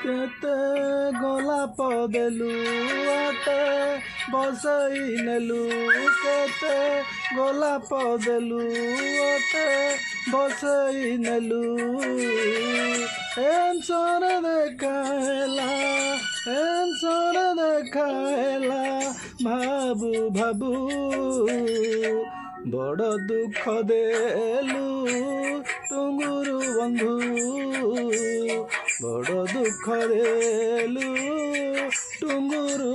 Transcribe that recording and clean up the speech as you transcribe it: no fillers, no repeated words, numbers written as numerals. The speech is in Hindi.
केते गोलाप देलु आते बसई नेलु केते गोलाप देलु आते बसई नेलु एंसर देखाला भाबू भाबू बड़ दुख देलु टुंगुरु बंधु बड़ दुख देलु टुंगुरु